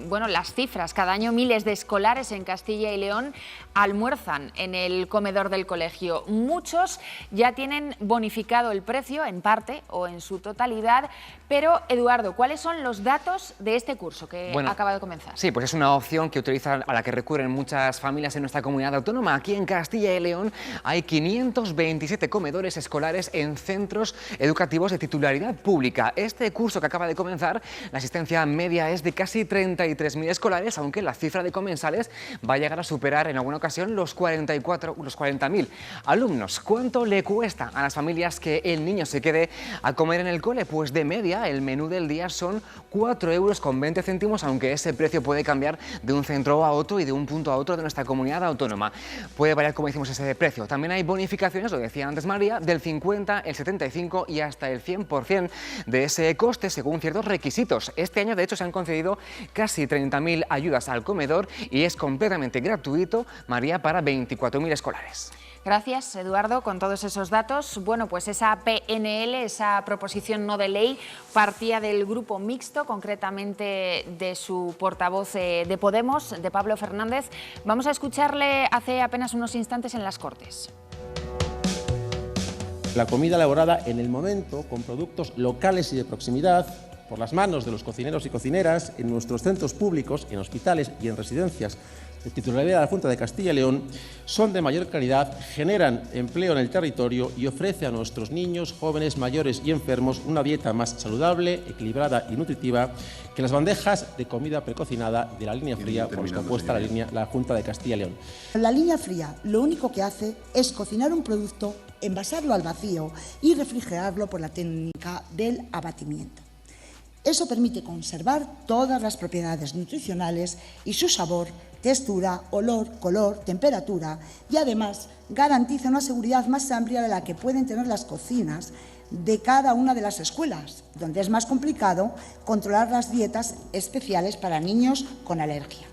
A: Bueno, las cifras. Cada año miles de escolares en Castilla y León almuerzan en el comedor del colegio. Muchos ya tienen bonificado el precio en parte o en su totalidad, pero Eduardo, ¿cuáles son los datos de este curso que acaba de comenzar?
P: Sí, pues es una opción que utilizan, a la que recurren muchas familias en nuestra comunidad autónoma. Aquí en Castilla y León hay 527 comedores escolares en centros educativos de titularidad pública. Este curso que acaba de comenzar, la asistencia media es de casi 33.000 escolares, aunque la cifra de comensales va a llegar a superar en alguna ocasión los 40.000 alumnos. ¿Cuánto le cuesta a las familias que el niño se quede a comer en el cole? Pues de media el menú del día son 4,20 €, aunque ese precio puede cambiar de un centro a otro y de un punto a otro de nuestra comunidad autónoma. Puede variar, como decimos, ese precio. También hay bonificaciones, lo decía antes María, del 50, el 75 y hasta el 100% de ese coste según ciertos requisitos. Este año, de hecho, se han concedido casi 30.000 ayudas al comedor y es completamente gratuito, María, para 24.000 escolares.
A: Gracias, Eduardo, con todos esos datos. Bueno, pues esa PNL, esa proposición no de ley, partía del Grupo Mixto, concretamente de su portavoz de Podemos, de Pablo Fernández. Vamos a escucharle hace apenas unos instantes en las Cortes.
I: La comida elaborada en el momento, con productos locales y de proximidad, por las manos de los cocineros y cocineras en nuestros centros públicos, en hospitales y en residencias de titularidad de la Junta de Castilla y León son de mayor calidad, generan empleo en el territorio y ofrece a nuestros niños, jóvenes, mayores y enfermos una dieta más saludable, equilibrada y nutritiva que las bandejas de comida precocinada de la línea fría por los que apuesta la Junta de Castilla y León.
Q: La línea fría lo único que hace es cocinar un producto, envasarlo al vacío y refrigerarlo por la técnica del abatimiento. Eso permite conservar todas las propiedades nutricionales y su sabor, textura, olor, color, temperatura y además garantiza una seguridad más amplia de la que pueden tener las cocinas de cada una de las escuelas, donde es más complicado controlar las dietas especiales para niños con alergia.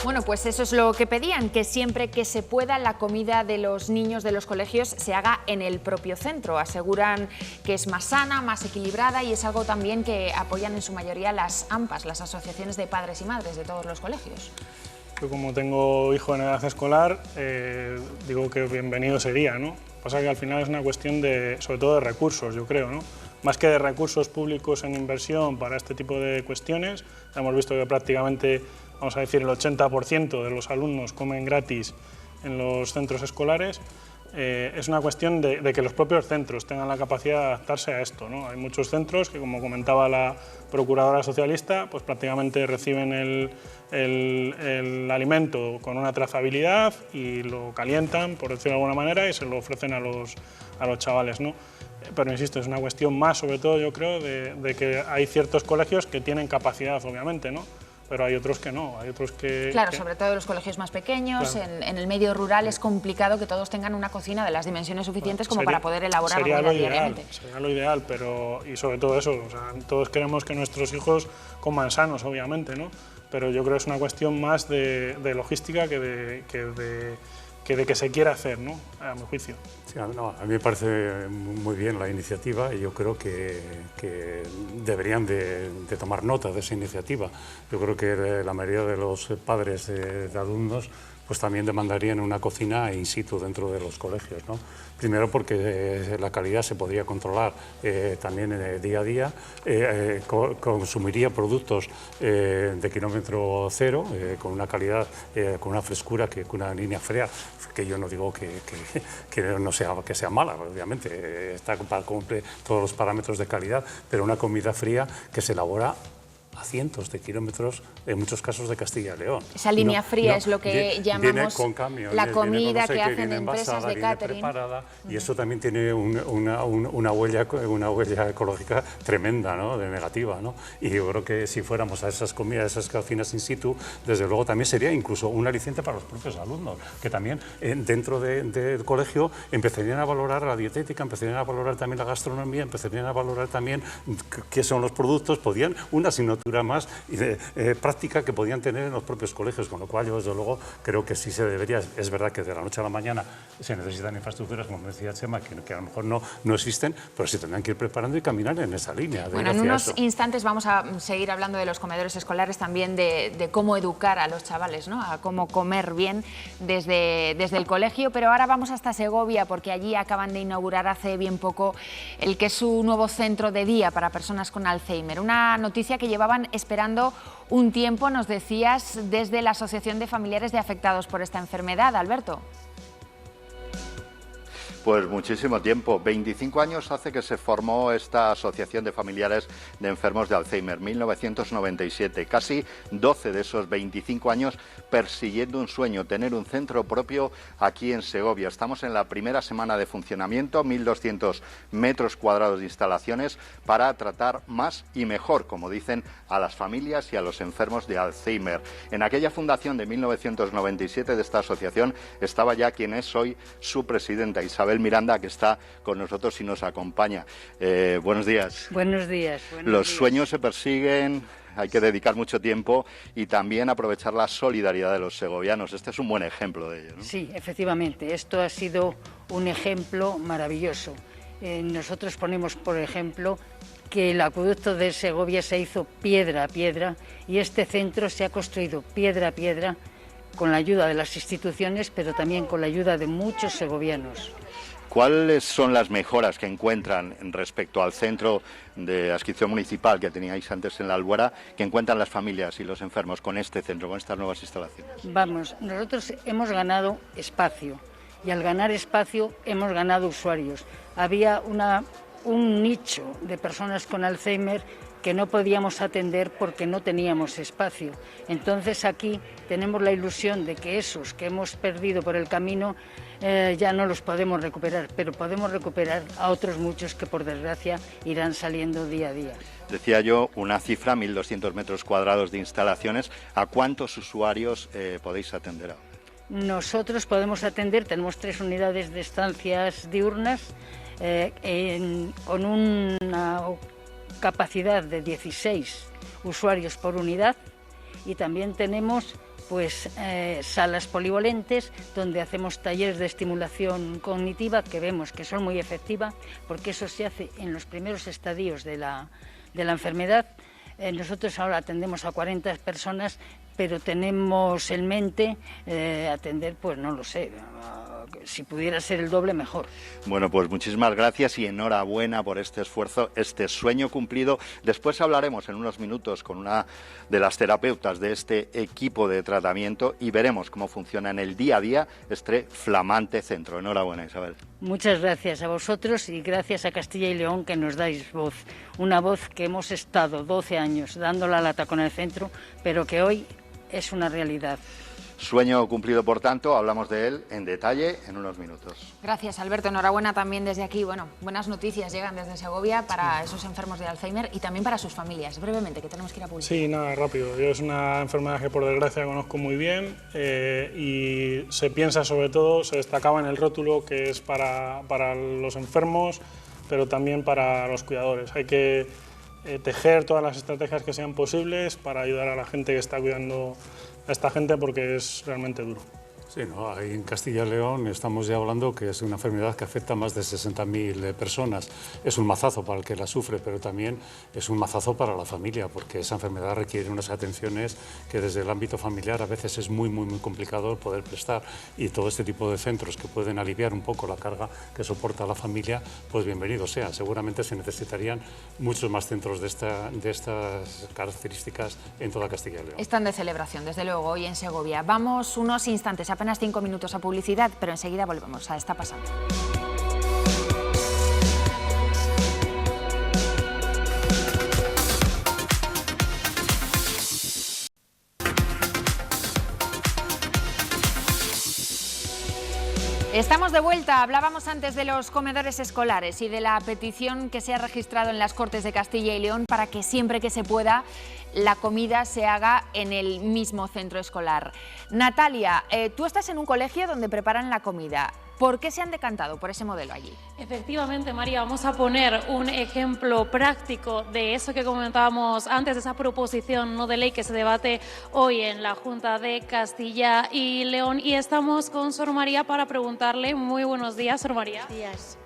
A: Bueno, pues eso es lo que pedían, que siempre que se pueda la comida de los niños de los colegios se haga en el propio centro. Aseguran que es más sana, más equilibrada y es algo también que apoyan en su mayoría las AMPAs, las asociaciones de padres y madres de todos los colegios.
D: Yo como tengo hijo en edad escolar, digo que bienvenido sería, ¿no? Pasa que al final es una cuestión sobre todo de recursos, yo creo, ¿no? Más que de recursos públicos en inversión para este tipo de cuestiones, hemos visto que prácticamente, vamos a decir, el 80% de los alumnos comen gratis en los centros escolares. Es una cuestión de que los propios centros tengan la capacidad de adaptarse a esto, ¿no? Hay muchos centros que, como comentaba la procuradora socialista, pues prácticamente reciben el alimento con una trazabilidad y lo calientan, por decirlo de alguna manera, y se lo ofrecen a los chavales, ¿no? Pero insisto, es una cuestión más, sobre todo, yo creo, de que hay ciertos colegios que tienen capacidad, obviamente, ¿no? Pero hay otros que no, hay otros que...
A: Claro, sobre todo en los colegios más pequeños, claro. En el medio rural es complicado que todos tengan una cocina de las dimensiones suficientes como para poder elaborar diariamente.
D: Sería lo ideal, pero y sobre todo eso, o sea, todos queremos que nuestros hijos coman sanos, obviamente, ¿no? Pero yo creo que es una cuestión más de logística que de que se quiera hacer, ¿no? A mi juicio.
F: Sí, no, a mí me parece muy bien la iniciativa y yo creo que deberían de tomar nota de esa iniciativa. Yo creo que la mayoría de los padres de alumnos pues también demandarían una cocina in situ dentro de los colegios, ¿no? Primero porque la calidad se podría controlar también día a día, consumiría productos de kilómetro cero, con una calidad, con una frescura, que una línea fría, que yo no digo que no sea, que sea mala, obviamente, cumple todos los parámetros de calidad, pero una comida fría que se elabora a cientos de kilómetros, en muchos casos de Castilla y León.
A: Esa línea fría es lo que llamamos la comida que hacen empresas de catering.
F: Y eso también tiene una huella ecológica tremenda, ¿no? De negativa, ¿no? Y yo creo que si fuéramos a esas comidas, esas cocinas in situ, desde luego también sería incluso un aliciente para los propios alumnos, que también dentro del colegio empezarían a valorar la dietética, empezarían a valorar también la gastronomía, empezarían a valorar también qué son los productos, podían una asignatura más práctica que podían tener en los propios colegios, con lo cual yo desde luego creo que sí se debería. Es verdad que de la noche a la mañana se necesitan infraestructuras, como decía Chema, que a lo mejor no existen, pero se tendrán que ir preparando y caminar en esa línea.
A: Bueno, en unos instantes vamos a seguir hablando de los comedores escolares, también de cómo educar a los chavales, ¿no? A cómo comer bien desde el colegio, pero ahora vamos hasta Segovia, porque allí acaban de inaugurar hace bien poco el que es su nuevo centro de día para personas con Alzheimer. Una noticia que llevaban esperando un tiempo, nos decías, desde la Asociación de Familiares de Afectados por esta enfermedad. Alberto.
B: Pues muchísimo tiempo, 25 años hace que se formó esta Asociación de Familiares de Enfermos de Alzheimer, 1997, casi 12 de esos 25 años persiguiendo un sueño, tener un centro propio aquí en Segovia. Estamos en la primera semana de funcionamiento, 1.200 metros cuadrados de instalaciones para tratar más y mejor, como dicen, a las familias y a los enfermos de Alzheimer. En aquella fundación de 1997 de esta asociación estaba ya quien es hoy su presidenta, Isabel Miranda, que está con nosotros y nos acompaña. Buenos días.
R: Buenos días.
B: Los sueños se persiguen, hay que dedicar mucho tiempo y también aprovechar la solidaridad de los segovianos. Este es un buen ejemplo de ello, ¿no?
R: Sí, efectivamente, esto ha sido un ejemplo maravilloso. Nosotros ponemos, por ejemplo, que el acueducto de Segovia se hizo piedra a piedra y este centro se ha construido piedra a piedra con la ayuda de las instituciones, pero también con la ayuda de muchos segovianos.
B: ¿Cuáles son las mejoras que encuentran respecto al centro de adscripción municipal que teníais antes en la Albuera, que encuentran las familias y los enfermos con este centro, con estas nuevas instalaciones?
R: Vamos, nosotros hemos ganado espacio y al ganar espacio hemos ganado usuarios. Había un nicho de personas con Alzheimer que no podíamos atender porque no teníamos espacio. Entonces aquí tenemos la ilusión de que esos que hemos perdido por el camino ya no los podemos recuperar, pero podemos recuperar a otros muchos que por desgracia irán saliendo día a día.
B: Decía yo una cifra, 1.200 metros cuadrados de instalaciones. ¿A cuántos usuarios podéis atender ahora?
R: Nosotros podemos atender, tenemos 3 unidades de estancias diurnas con una capacidad de 16 usuarios por unidad, y también tenemos salas polivalentes donde hacemos talleres de estimulación cognitiva que vemos que son muy efectivas, porque eso se hace en los primeros estadios de la enfermedad. Nosotros ahora atendemos a 40 personas, pero tenemos en mente atender, pues no lo sé, si pudiera ser el doble, mejor.
B: Bueno, pues muchísimas gracias y enhorabuena por este esfuerzo, este sueño cumplido. Después hablaremos en unos minutos con una de las terapeutas de este equipo de tratamiento y veremos cómo funciona en el día a día este flamante centro. Enhorabuena, Isabel.
R: Muchas gracias a vosotros y gracias a Castilla y León, que nos dais voz. Una voz que hemos estado 12 años dando la lata con el centro, pero que hoy es una realidad.
B: Sueño cumplido, por tanto, hablamos de él en detalle en unos minutos.
A: Gracias, Alberto. Enhorabuena también desde aquí. Bueno, buenas noticias llegan desde Segovia para esos enfermos de Alzheimer y también para sus familias. Brevemente, que tenemos que ir a publicidad.
D: Sí, nada, rápido. Yo es una enfermedad que por desgracia conozco muy bien y se piensa sobre todo, se destacaba en el rótulo que es para los enfermos, pero también para los cuidadores. Hay que tejer todas las estrategias que sean posibles para ayudar a la gente que está cuidando a esta gente, porque es realmente duro.
F: Sí, ¿no? Ahí en Castilla y León estamos ya hablando que es una enfermedad que afecta a más de 60.000 personas. Es un mazazo para el que la sufre, pero también es un mazazo para la familia, porque esa enfermedad requiere unas atenciones que desde el ámbito familiar a veces es muy complicado poder prestar, y todo este tipo de centros que pueden aliviar un poco la carga que soporta la familia, pues bienvenido sea. Seguramente se necesitarían muchos más centros de estas características en toda Castilla y León.
A: Están de celebración, desde luego, hoy en Segovia. Vamos unos instantes, apenas 5 minutos a publicidad, pero enseguida volvemos a Está Pasando. Estamos de vuelta. Hablábamos antes de los comedores escolares y de la petición que se ha registrado en las Cortes de Castilla y León para que siempre que se pueda la comida se haga en el mismo centro escolar. Natalia, tú estás en un colegio donde preparan la comida. ¿Por qué se han decantado por ese modelo allí?
C: Efectivamente, María, vamos a poner un ejemplo práctico de eso que comentábamos antes, de esa proposición no de ley que se debate hoy en la Junta de Castilla y León. Y estamos con Sor María para preguntarle. Muy buenos días, Sor María.
S: Buenos días.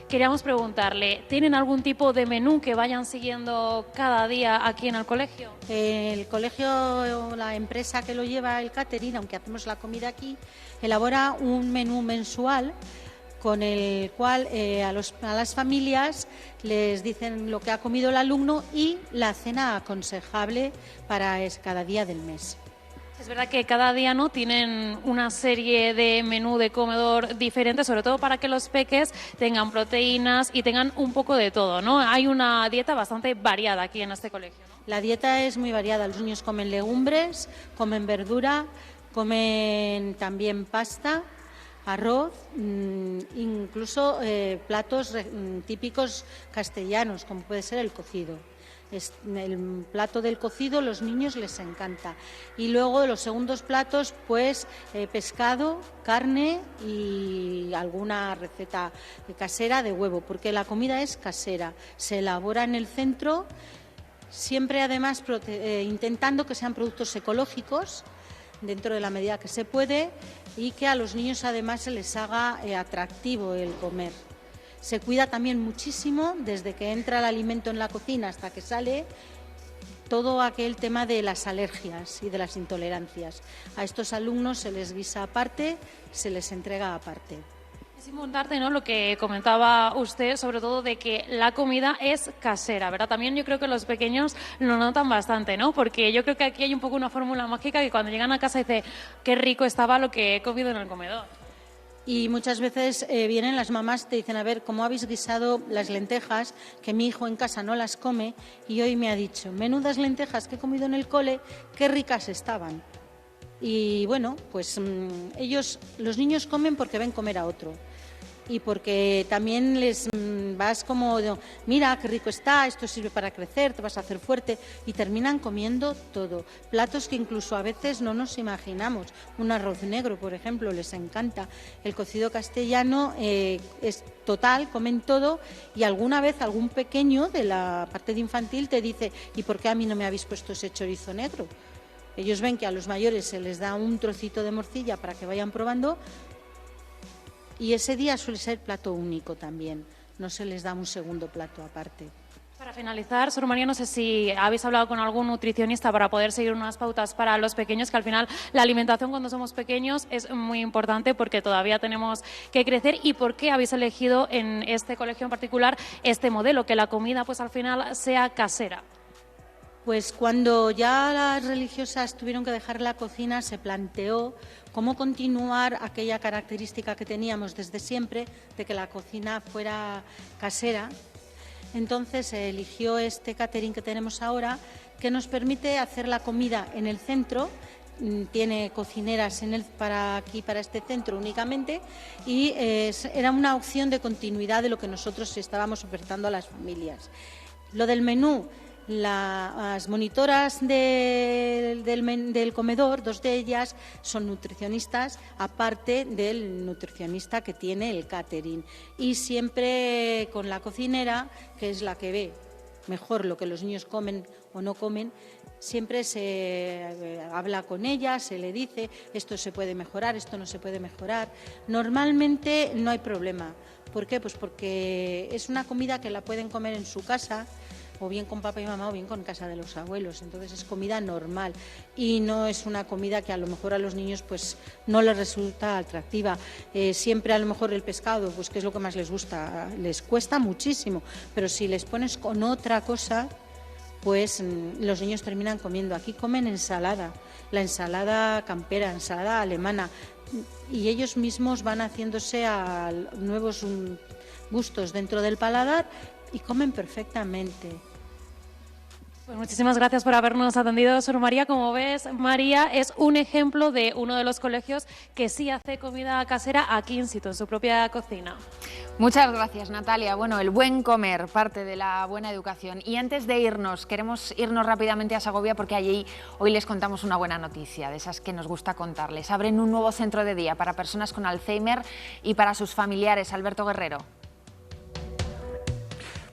C: Queríamos preguntarle, ¿tienen algún tipo de menú que vayan siguiendo cada día aquí en el colegio?
S: El colegio, la empresa que lo lleva, el catering, aunque hacemos la comida aquí, elabora un menú mensual con el cual a las familias les dicen lo que ha comido el alumno y la cena aconsejable para cada día del mes.
C: Es verdad que cada día no tienen una serie de menú de comedor diferentes, sobre todo para que los peques tengan proteínas y tengan un poco de todo, ¿no? Hay una dieta bastante variada aquí en este colegio, ¿no?
S: La dieta es muy variada. Los niños comen legumbres, comen verdura, comen también pasta, arroz, incluso platos típicos castellanos, como puede ser el cocido. El plato del cocido los niños les encanta. Y luego los segundos platos, pues pescado, carne y alguna receta casera de huevo, porque la comida es casera, se elabora en el centro, siempre además intentando que sean productos ecológicos dentro de la medida que se puede y que a los niños además se les haga atractivo el comer. Se cuida también muchísimo desde que entra el alimento en la cocina hasta que sale, todo aquel tema de las alergias y de las intolerancias. A estos alumnos se les guisa aparte, se les entrega aparte.
C: Montarte, ¿no? Lo que comentaba usted, sobre todo de que la comida es casera, ¿verdad? También yo creo que los pequeños lo notan bastante, ¿no? Porque yo creo que aquí hay un poco una fórmula mágica que cuando llegan a casa dice qué rico estaba lo que he comido en el comedor.
S: Y muchas veces vienen las mamás, te dicen, a ver, ¿cómo habéis guisado las lentejas? Que mi hijo en casa no las come y hoy me ha dicho, menudas lentejas que he comido en el cole, qué ricas estaban. Y bueno, pues los niños comen porque ven comer a otro. Y porque también les vas como, mira, qué rico está, esto sirve para crecer, te vas a hacer fuerte, y terminan comiendo todo. Platos que incluso a veces no nos imaginamos. Un arroz negro, por ejemplo, les encanta. El cocido castellano es total, comen todo, y alguna vez algún pequeño de la parte de infantil te dice, ¿y por qué a mí no me habéis puesto ese chorizo negro? Ellos ven que a los mayores se les da un trocito de morcilla para que vayan probando, y ese día suele ser plato único también, no se les da un segundo plato aparte.
C: Para finalizar, Sor María, no sé si habéis hablado con algún nutricionista para poder seguir unas pautas para los pequeños, que al final la alimentación cuando somos pequeños es muy importante porque todavía tenemos que crecer. ¿Y por qué habéis elegido en este colegio en particular este modelo, que la comida pues al final sea casera?
S: Pues cuando ya las religiosas tuvieron que dejar la cocina, se planteó cómo continuar aquella característica que teníamos desde siempre de que la cocina fuera casera. Entonces se eligió este catering que tenemos ahora, que nos permite hacer la comida en el centro. Tiene cocineras para este centro únicamente, y era una opción de continuidad de lo que nosotros estábamos ofertando a las familias. Lo del menú. Las monitoras del comedor, 2 de ellas son nutricionistas, aparte del nutricionista que tiene el catering. Y siempre con la cocinera, que es la que ve mejor lo que los niños comen o no comen, siempre se habla con ella, se le dice esto se puede mejorar, esto no se puede mejorar. Normalmente no hay problema. ¿Por qué? Pues porque es una comida que la pueden comer en su casa, o bien con papá y mamá o bien con casa de los abuelos. Entonces es comida normal y no es una comida que a lo mejor a los niños pues no les resulta atractiva. Siempre a lo mejor el pescado, pues que es lo que más les gusta, les cuesta muchísimo, pero si les pones con otra cosa, pues los niños terminan comiendo. Aquí comen ensalada, la ensalada campera, ensalada alemana, y ellos mismos van haciéndose a nuevos gustos dentro del paladar y comen perfectamente.
C: Pues muchísimas gracias por habernos atendido, Sor María. Como ves, María es un ejemplo de uno de los colegios que sí hace comida casera aquí in situ, en su propia cocina.
A: Muchas gracias, Natalia. Bueno, el buen comer, parte de la buena educación. Y antes de irnos, queremos irnos rápidamente a Segovia porque allí hoy les contamos una buena noticia, de esas que nos gusta contarles. Abren un nuevo centro de día para personas con Alzheimer y para sus familiares. Alberto Guerrero.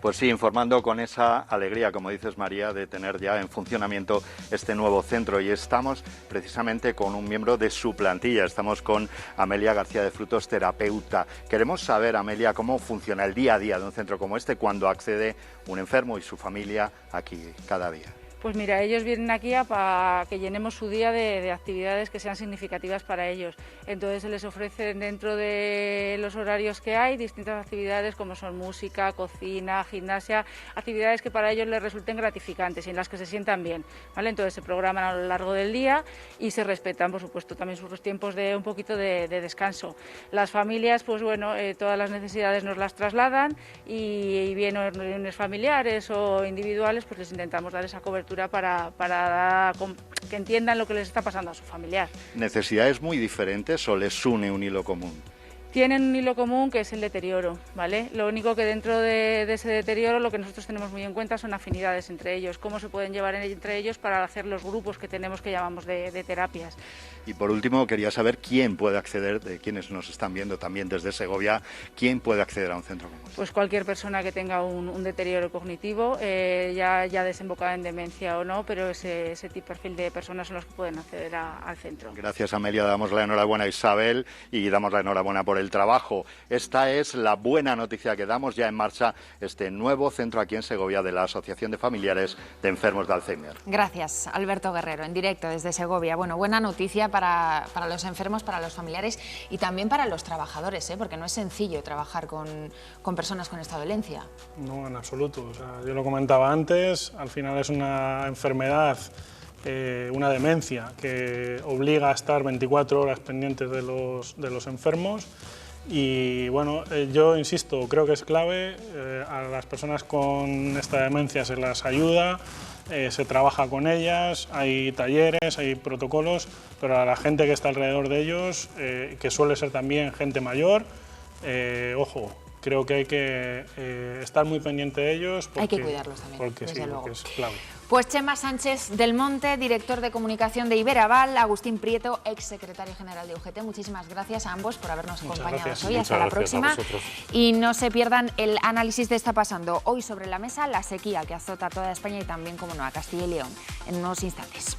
B: Pues sí, informando con esa alegría, como dices María, de tener ya en funcionamiento este nuevo centro. Y estamos precisamente con un miembro de su plantilla. Estamos con Amelia García de Frutos, terapeuta. Queremos saber, Amelia, cómo funciona el día a día de un centro como este cuando accede un enfermo y su familia aquí cada día.
T: Pues mira, ellos vienen aquí para que llenemos su día de actividades que sean significativas para ellos. Entonces se les ofrece dentro de los horarios que hay distintas actividades como son música, cocina, gimnasia, actividades que para ellos les resulten gratificantes y en las que se sientan bien, ¿vale? Entonces se programan a lo largo del día y se respetan, por supuesto, también sus tiempos de un poquito de descanso. Las familias, pues bueno, todas las necesidades nos las trasladan y bien en reuniones familiares o individuales, pues les intentamos dar esa cobertura para que entiendan lo que les está pasando a su familiar.
B: ¿Necesidades muy diferentes o les une un hilo común?
T: Tienen un hilo común que es el deterioro, ¿vale? Lo único que dentro de ese deterioro lo que nosotros tenemos muy en cuenta son afinidades entre ellos, cómo se pueden llevar entre ellos para hacer los grupos que tenemos que llamamos de terapias.
B: Y por último, quería saber quién puede acceder, de quienes nos están viendo también desde Segovia, quién puede acceder a un centro como este.
T: Pues cualquier persona que tenga un deterioro cognitivo, ya desembocada en demencia o no, pero ese perfil de personas son los que pueden acceder al centro.
B: Gracias, Amelia. Damos la enhorabuena a Isabel y damos la enhorabuena por el trabajo. Esta es la buena noticia que damos, ya en marcha este nuevo centro aquí en Segovia de la Asociación de Familiares de Enfermos de Alzheimer.
A: Gracias, Alberto Guerrero, en directo desde Segovia. Bueno, buena noticia para los enfermos, para los familiares y también para los trabajadores, porque no es sencillo trabajar con personas con esta dolencia.
D: No, en absoluto. O sea, yo lo comentaba antes, al final es una enfermedad, una demencia que obliga a estar 24 horas pendientes de los enfermos. Y bueno, yo insisto, creo que es clave, a las personas con esta demencia se las ayuda, se trabaja con ellas, hay talleres, hay protocolos, pero a la gente que está alrededor de ellos, que suele ser también gente mayor, ojo, creo que hay que estar muy pendiente de ellos. Porque,
A: hay que cuidarlos también,
D: porque
A: desde luego.
D: Porque es clave.
A: Pues Chema Sánchez del Monte, director de comunicación de Iberaval, Agustín Prieto, exsecretario general de UGT. Muchísimas gracias a ambos por habernos acompañado hoy. Hasta la próxima. Y no se pierdan el análisis de Está Pasando hoy sobre la mesa, la sequía que azota a toda España y también, como no, a Castilla y León en unos instantes.